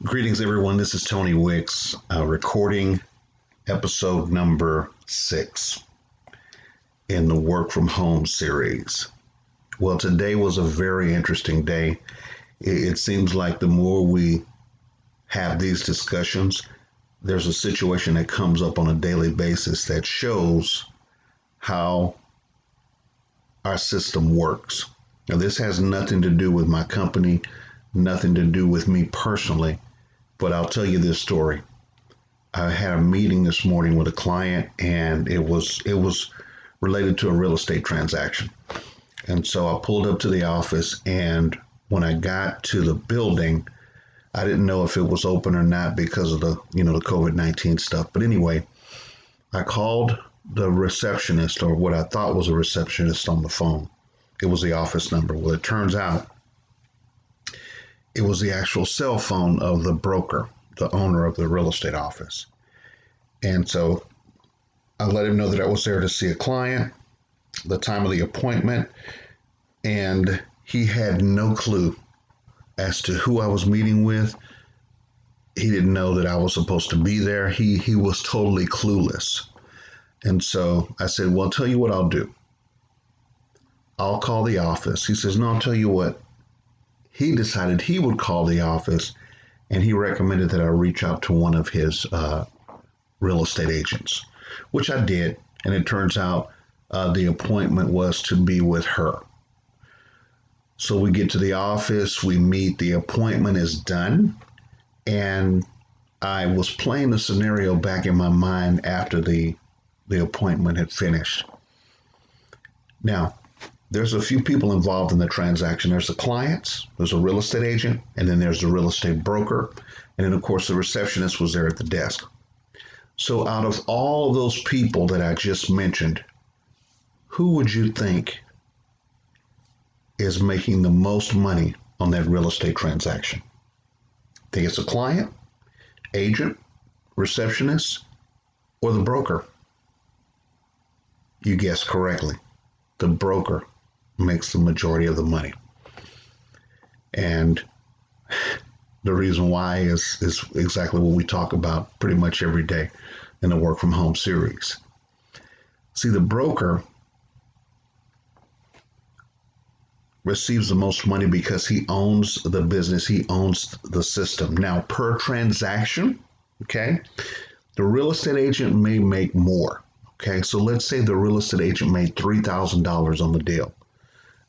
Greetings, everyone. This is Tony Wicks, recording episode number 6 in the Work From Home series. Well, today was a very interesting day. It seems like the more we have these discussions, there's a situation that comes up on a daily basis that shows how our system works. Now, this has nothing to do with my company, nothing to do with me personally. But I'll tell you this story. I had a meeting this morning with a client, and it was related to a real estate transaction. And so I pulled up to the office, and when I got to the building, I didn't know if it was open or not because of the COVID-19 stuff. But anyway, I called the receptionist, or what I thought was a receptionist, on the phone. It was the office number. Well, it turns out it was the actual cell phone of the broker, the owner of the real estate office. And so I let him know that I was there to see a client, the time of the appointment, and he had no clue as to who I was meeting with. He didn't know that I was supposed to be there. He was totally clueless. And so I said, well, I'll tell you what I'll do. I'll call the office. He says, no, I'll tell you what. He decided he would call the office, and he recommended that I reach out to one of his real estate agents, which I did. And it turns out the appointment was to be with her. So we get to the office, we meet, the appointment is done. And I was playing the scenario back in my mind after the appointment had finished. Now, there's a few people involved in the transaction. There's the clients, there's a real estate agent, and then there's the real estate broker. And then, of course, the receptionist was there at the desk. So out of all of those people that I just mentioned, who would you think is making the most money on that real estate transaction? Think it's a client, agent, receptionist, or the broker? You guessed correctly. The broker makes the majority of the money. And the reason why is exactly what we talk about pretty much every day in the Work From Home series. See, the broker receives the most money because he owns the business, he owns the system. Now, per transaction, okay, the real estate agent may make more. Okay, so let's say the real estate agent made $3,000 on the deal.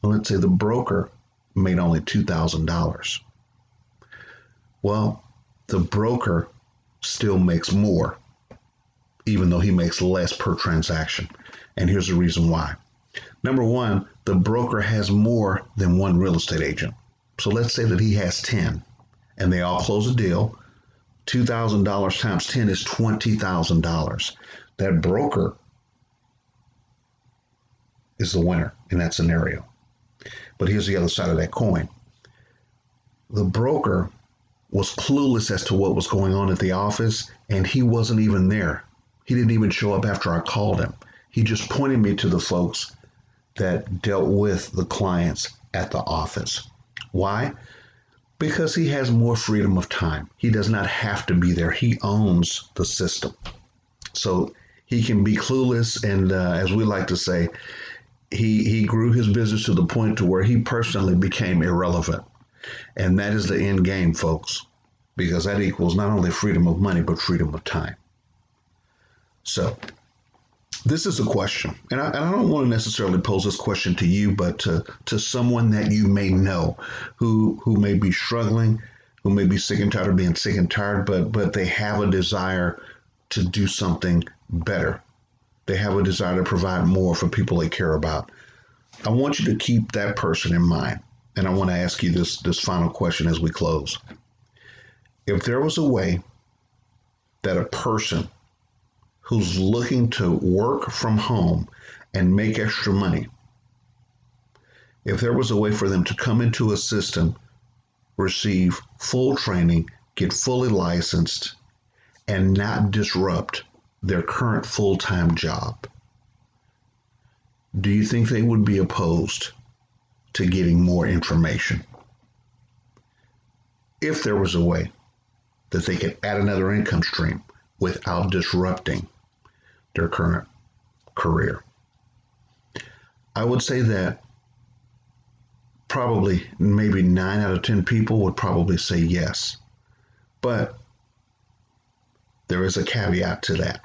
And let's say the broker made only $2,000. Well, the broker still makes more, even though he makes less per transaction. And here's the reason why. Number one, the broker has more than one real estate agent. So let's say that he has 10, and they all close a deal. $2,000 times 10 is $20,000. That broker is the winner in that scenario. But here's the other side of that coin. The broker was clueless as to what was going on at the office, and he wasn't even there. He didn't even show up after I called him. He just pointed me to the folks that dealt with the clients at the office. Why? Because he has more freedom of time. He does not have to be there. He owns the system. So he can be clueless, and as we like to say, he grew his business to the point to where he personally became irrelevant. And that is the end game, folks, because that equals not only freedom of money, but freedom of time. So this is a question, and I don't want to necessarily pose this question to you, but to someone that you may know who may be struggling, who may be sick and tired of being sick and tired, but they have a desire to do something better. They have a desire to provide more for people they care about. I want you to keep that person in mind. And I want to ask you this final question as we close. If there was a way that a person who's looking to work from home and make extra money, if there was a way for them to come into a system, receive full training, get fully licensed, and not disrupt their current full-time job, do you think they would be opposed to getting more information? If there was a way that they can add another income stream without disrupting their current career? I would say that probably maybe 9 out of 10 people would probably say yes. But there is a caveat to that.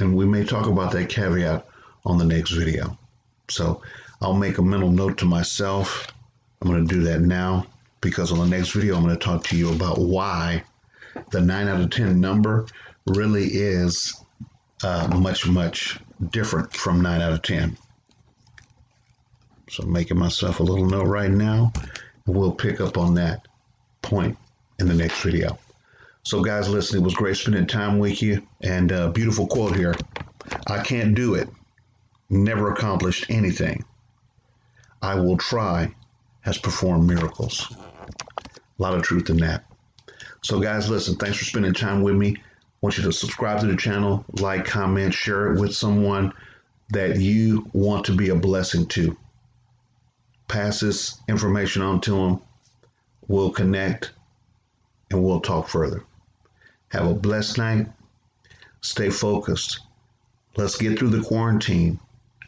And we may talk about that caveat on the next video. So I'll make a mental note to myself. I'm going to do that now, because on the next video, I'm going to talk to you about why the 9 out of 10 number really is much, much different from 9 out of 10. So I'm making myself a little note right now. We'll pick up on that point in the next video. So guys, listen, it was great spending time with you. And a beautiful quote here: I can't do it, never accomplished anything. I will try has performed miracles. A lot of truth in that. So guys, listen, thanks for spending time with me. I want you to subscribe to the channel, like, comment, share it with someone that you want to be a blessing to. Pass this information on to them. We'll connect and we'll talk further. Have a blessed night. Stay focused. Let's get through the quarantine.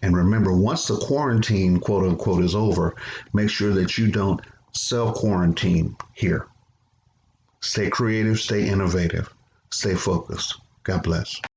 And remember, once the quarantine, quote unquote, is over, make sure that you don't self-quarantine here. Stay creative, stay innovative, stay focused. God bless.